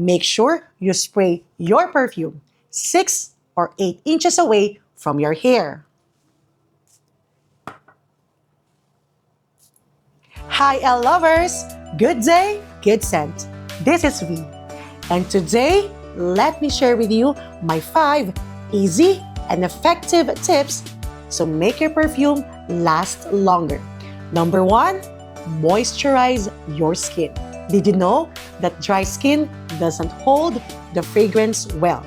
make sure you spray your perfume 6 or 8 inches away from your hair. Hi, Elle lovers! Good day, good scent. This is V. And today, let me share with you my 5 easy and effective tips to make your perfume last longer. Number 1, moisturize your skin. Did you know that dry skin doesn't hold the fragrance well?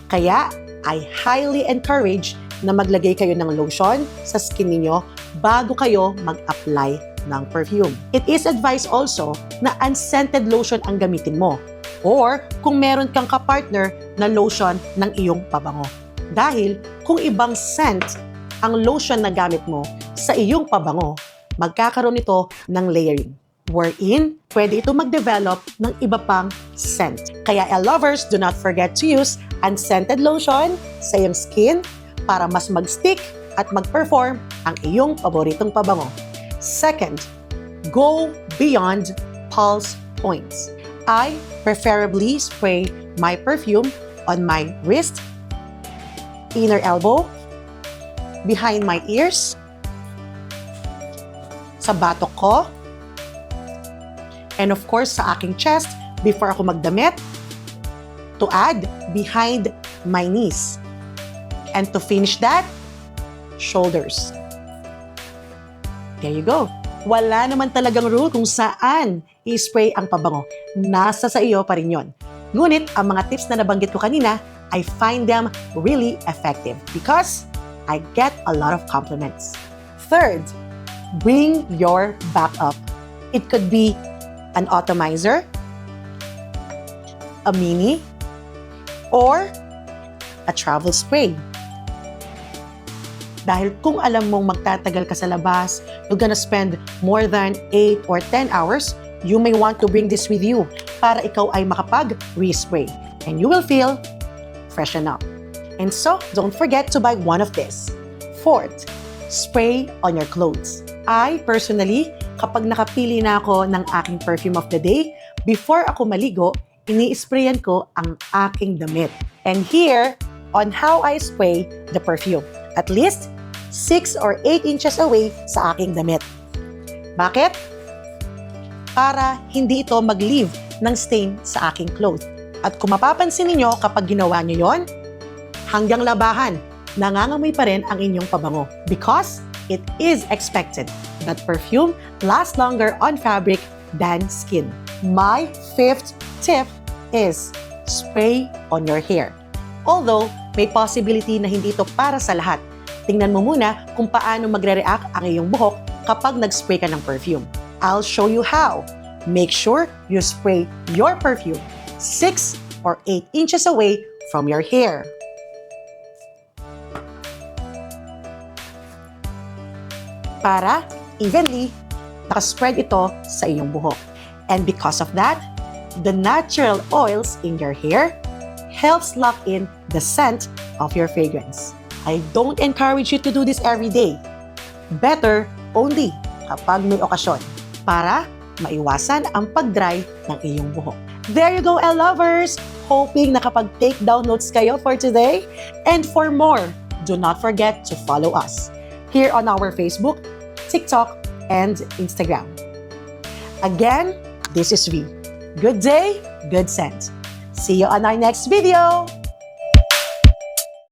Kaya, I highly encourage na maglagay kayo ng lotion sa skin niyo bago kayo mag-apply ng perfume. It is advised also na unscented lotion ang gamitin mo or kung meron kang kapartner na lotion ng iyong pabango. Dahil kung ibang scent ang lotion na gamit mo sa iyong pabango, magkakaroon ito ng layering wherein pwede ito mag-develop ng iba pang scent. Kaya lovers, do not forget to use unscented lotion sa iyong skin para mas mag-stick at mag-perform ang iyong paboritong pabango. Second, go beyond pulse points. I preferably spray my perfume on my wrist, inner elbow, behind my ears, sa batok ko, and of course sa aking chest before ako magdamit, to add behind my knees. And to finish that, shoulders. There you go. Wala naman talagang rule kung saan i-spray ang pabango. Nasa sa iyo pa rin yun. Ngunit, ang mga tips na nabanggit ko kanina, I find them really effective because I get a lot of compliments. Third, bring your backup. It could be an atomizer, a mini, or a travel spray. Dahil kung alam mong magtatagal ka sa labas, you're gonna spend more than 8 or 10 hours, you may want to bring this with you para ikaw ay makapag-respray. And you will feel freshen up. And so, don't forget to buy one of this. Fourth, spray on your clothes. I personally, kapag nakapili na ako ng aking perfume of the day, before ako maligo, ini-sprayan ko ang aking damit. And here, on how I spray the perfume. At least 6 or 8 inches away sa aking damit. Bakit? Para hindi ito mag-leave ng stain sa aking clothes. At kung mapapansin ninyo kapag ginawa nyo yon, hanggang labahan, nangangamoy pa rin ang inyong pabango. Because it is expected that perfume lasts longer on fabric than skin. My 5th tip is spray on your hair. Although, may possibility na hindi ito para sa lahat. Tingnan mo muna kung paano magre-react ang iyong buhok kapag nag-spray ka ng perfume. I'll show you how. Make sure you spray your perfume 6 or 8 inches away from your hair. Para evenly nakaspread ito sa iyong buhok. And because of that, the natural oils in your hair helps lock in the scent of your fragrance. I don't encourage you to do this every day. Better only kapag may okasyon para maiwasan ang pag-dry ng iyong buhok. There you go, Elle lovers! Hoping nakapag-take down notes kayo for today. And for more, do not forget to follow us here on our Facebook, TikTok, and Instagram. Again, this is V. Good day, good scent. See you on our next video!